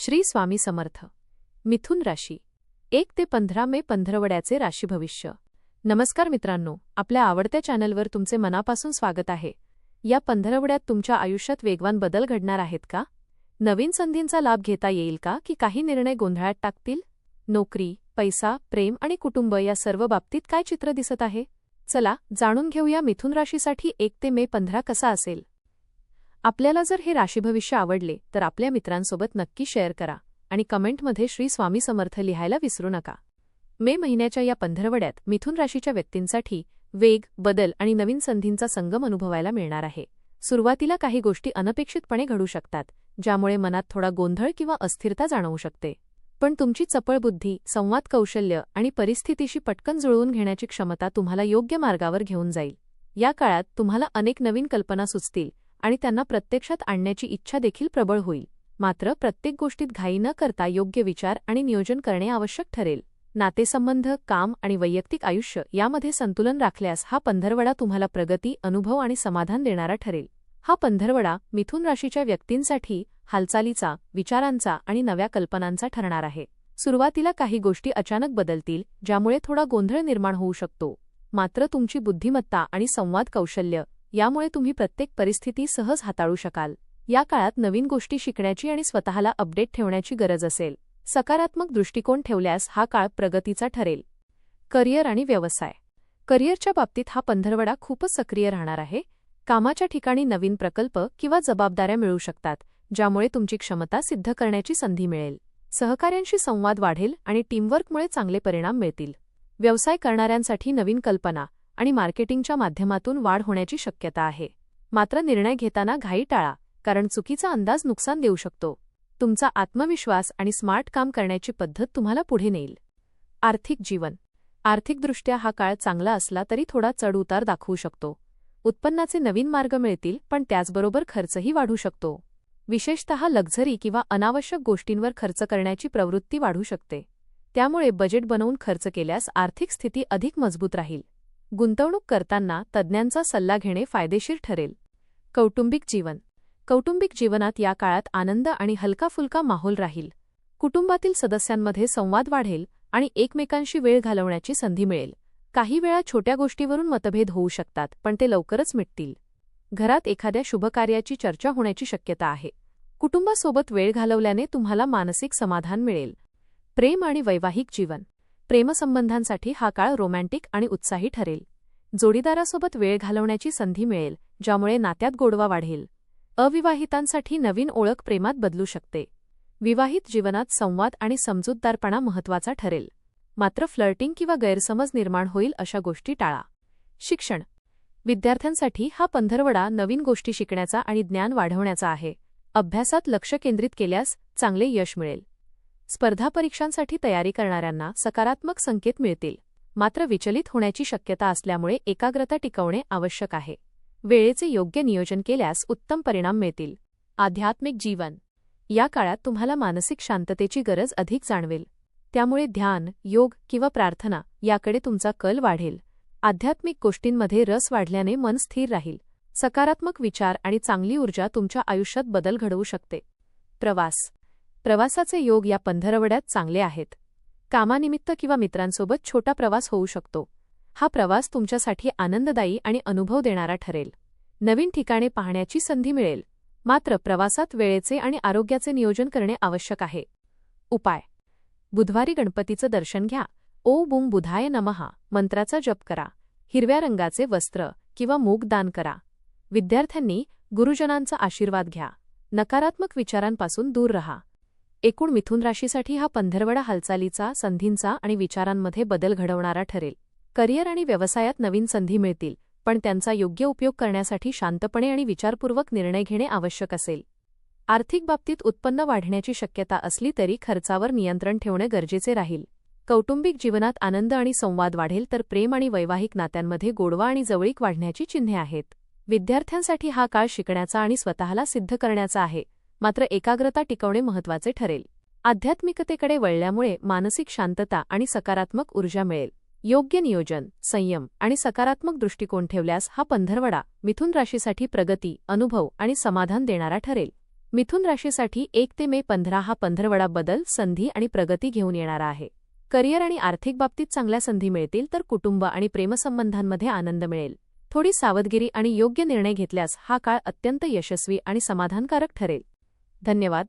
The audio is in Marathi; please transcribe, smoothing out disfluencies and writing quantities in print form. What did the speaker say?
श्री स्वामी समर्थ. मिथुन राशी 1 ते 15 मे पंधरवड्याचे राशी भविष्य. नमस्कार मित्रांनो, आपल्या आवडत्या चॅनलवर तुमचे मनापासून स्वागत आहे. या पंधरवड्यात तुमच्या आयुष्यात वेगवान बदल घडणार आहेत का? नवीन संधींचा लाभ घेता येईल का की काही निर्णय गोंधळात टाकतील? नोकरी, पैसा, प्रेम आणि कुटुंब या सर्व बाबतीत काय चित्र दिसत आहे? चला जाणून घेऊया मिथुन राशीसाठी 1 ते मे 15 कसा असेल. आपल्याला जर हे राशीभविष्य आवडले तर आपल्या मित्रांसोबत नक्की शेअर करा आणि कमेंटमध्ये श्री स्वामी समर्थ लिहायला विसरू नका. मे महिन्याच्या या पंधरवड्यात मिथुन राशीच्या व्यक्तींसाठी वेग, बदल आणि नवीन संधींचा संगम अनुभवायला मिळणार आहे. सुरुवातीला काही गोष्टी अनपेक्षितपणे घडू शकतात, ज्यामुळे मनात थोडा गोंधळ किंवा अस्थिरता जाणवू शकते. पण तुमची चपळ बुद्धी, संवाद कौशल्य आणि परिस्थितीशी पटकन जुळवून घेण्याची क्षमता तुम्हाला योग्य मार्गावर घेऊन जाईल. या काळात तुम्हाला अनेक नवीन कल्पना सुचतील आणि त्यांना प्रत्यक्षात आणण्याची इच्छा देखील प्रबळ होईल. मात्र प्रत्येक गोष्टीत घाई न करता योग्य विचार आणि नियोजन करणे आवश्यक ठरेल. नातेसंबंध, काम आणि वैयक्तिक आयुष्य यामध्ये संतुलन राखल्यास हा पंधरवडा तुम्हाला प्रगती, अनुभव आणि समाधान देणारा ठरेल. हा पंधरवडा मिथुन राशीच्या व्यक्तींसाठी हालचालीचा, विचारांचा आणि नव्या कल्पनांचा ठरणार आहे. सुरुवातीला काही गोष्टी अचानक बदलतील, ज्यामुळे थोडा गोंधळ निर्माण होऊ शकतो. मात्र तुमची बुद्धिमत्ता आणि संवाद कौशल्य यामुळे तुम्ही प्रत्येक परिस्थिती सहज हाताळू शकाल. या काळात नवीन गोष्टी शिकण्याची आणि स्वतःला अपडेट ठेवण्याची गरज असेल. सकारात्मक दृष्टिकोन ठेवल्यास हा काळ प्रगतीचा ठरेल. करिअर आणि व्यवसाय. करिअरच्या बाबतीत हा पंधरवडा खूपच सक्रिय राहणार आहे. कामाच्या ठिकाणी नवीन प्रकल्प किंवा जबाबदाऱ्या मिळू शकतात, ज्यामुळे तुमची क्षमता सिद्ध करण्याची संधी मिळेल. सहकाऱ्यांशी संवाद वाढेल आणि टीमवर्कमुळे चांगले परिणाम मिळतील. व्यवसाय करणाऱ्यांसाठी नवीन कल्पना आणि मार्केटिंगच्या माध्यमातून वाढ होण्याची शक्यता आहे. मात्र निर्णय घेताना घाई टाळा, कारण चुकीचा अंदाज नुकसान देऊ शकतो. तुमचा आत्मविश्वास आणि स्मार्ट काम करण्याची पद्धत तुम्हाला पुढे नेईल. आर्थिक जीवन. आर्थिकदृष्ट्या हा काळ चांगला असला तरी थोडा चढउतार दाखवू शकतो. उत्पन्नाचे नवीन मार्ग मिळतील, पण त्याचबरोबर खर्चही वाढू शकतो. विशेषतः लक्झरी किंवा अनावश्यक गोष्टींवर खर्च करण्याची प्रवृत्ती वाढू शकते. त्यामुळे बजेट बनवून खर्च केल्यास आर्थिक स्थिती अधिक मजबूत राहील. गुंतवणूक करताना तज्ज्ञांचा सल्ला घेणे फायदेशीर ठरेल. कौटुंबिक जीवन. कौटुंबिक जीवनात या काळात आनंद आणि हलका-फुलका माहोल राहील. कुटुंबातील सदस्यांमध्ये संवाद वाढेल आणि एकमेकांशी वेळ घालवण्याची संधी मिळेल. काही वेळा छोट्या गोष्टीवरून मतभेद होऊ शकतात, पण ते लवकरच मिटतील. घरात एखाद्या शुभकार्याची चर्चा होण्याची शक्यता आहे. कुटुंबासोबत वेळ घालवल्याने तुम्हाला मानसिक समाधान मिळेल. प्रेम आणि वैवाहिक जीवन. प्रेमसंबंधांसाठी हा काळ रोमॅन्टिक आणि उत्साही ठरेल. जोडीदारासोबत वेळ घालवण्याची संधी मिळेल, ज्यामुळे नात्यात गोडवा वाढेल. अविवाहितांसाठी नवीन ओळख प्रेमात बदलू शकते. विवाहित जीवनात संवाद आणि समजूतदारपणा महत्त्वाचा ठरेल. मात्र फ्लर्टिंग किंवा गैरसमज निर्माण होईल अशा गोष्टी टाळा. शिक्षण. विद्यार्थ्यांसाठी हा पंधरवडा नवीन गोष्टी शिकण्याचा आणि ज्ञान वाढवण्याचा आहे. अभ्यासात लक्ष केंद्रित केल्यास चांगले यश मिळेल. स्पर्धा परीक्षांसाठी तयारी करणाऱ्यांना सकारात्मक संकेत मिळतील. मात्र विचलित होण्याची शक्यता असल्यामुळे एकाग्रता टिकवणे आवश्यक आहे. वेळेचे योग्य नियोजन केल्यास उत्तम परिणाम मिळतील. आध्यात्मिक जीवन. या काळात तुम्हाला मानसिक शांततेची गरज अधिक जाणवेल. त्यामुळे ध्यान, योग किंवा प्रार्थना याकडे तुमचा कल वाढेल. आध्यात्मिक गोष्टींमध्ये रस वाढल्याने मन स्थिर राहील. सकारात्मक विचार आणि चांगली ऊर्जा तुमच्या आयुष्यात बदल घडवू शकते. प्रवास. प्रवासाचे योग या पंधरवड्यात चांगले आहेत. कामानिमित्त किंवा मित्रांसोबत छोटा प्रवास होऊ शकतो. हा प्रवास तुमच्यासाठी आनंददायी आणि अनुभव देणारा ठरेल. नवीन ठिकाणे पाहण्याची संधी मिळेल. मात्र प्रवासात वेळेचे आणि आरोग्याचे नियोजन करणे आवश्यक आहे. उपाय. बुधवारी गणपतीचं दर्शन घ्या. ओ बुं बुधाय नमः मंत्राचा जप करा. हिरव्या रंगाचे वस्त्र किंवा मूग दान करा. विद्यार्थ्यांनी गुरुजनांचा आशीर्वाद घ्या. नकारात्मक विचारांपासून दूर रहा. एकूण मिथुन राशीसाठी हा पंधरवडा हालचालीचा, संधींचा आणि विचारांमध्ये बदल घडवणारा ठरेल. करिअर आणि व्यवसायात नवीन संधी मिळतील, पण त्यांचा योग्य उपयोग करण्यासाठी शांतपणे आणि विचारपूर्वक निर्णय घेणे आवश्यक असेल. आर्थिक बाबतीत उत्पन्न वाढण्याची शक्यता असली तरी खर्चावर नियंत्रण ठेवणे गरजेचे राहील. कौटुंबिक जीवनात आनंद आणि संवाद वाढेल, तर प्रेम आणि वैवाहिक नात्यांमध्ये गोडवा आणि जवळीक वाढण्याची चिन्हे आहेत. विद्यार्थ्यांसाठी हा काळ शिकण्याचा आणि स्वतःला सिद्ध करण्याचा आहे. मात्र एकाग्रता टिकवणे महत्त्वाचे ठरेल. आध्यात्मिकतेकडे वळल्यामुळे मानसिक शांतता आणि सकारात्मक ऊर्जा मिळेल. योग्य नियोजन, संयम आणि सकारात्मक दृष्टिकोन ठेवल्यास हा पंधरवडा मिथुन राशीसाठी प्रगती, अनुभव आणि समाधान देणारा ठरेल. मिथुन राशीसाठी 1 ते मे 15 हा पंधरवडा बदल, संधी आणि प्रगती घेऊन येणारा आहे. करिअर आणि आर्थिक बाबतीत चांगल्या संधी मिळतील, तर कुटुंब आणि प्रेमसंबंधांमध्ये आनंद मिळेल. थोडी सावधगिरी आणि योग्य निर्णय घेतल्यास हा काळ अत्यंत यशस्वी आणि समाधानकारक ठरेल. धन्यवाद.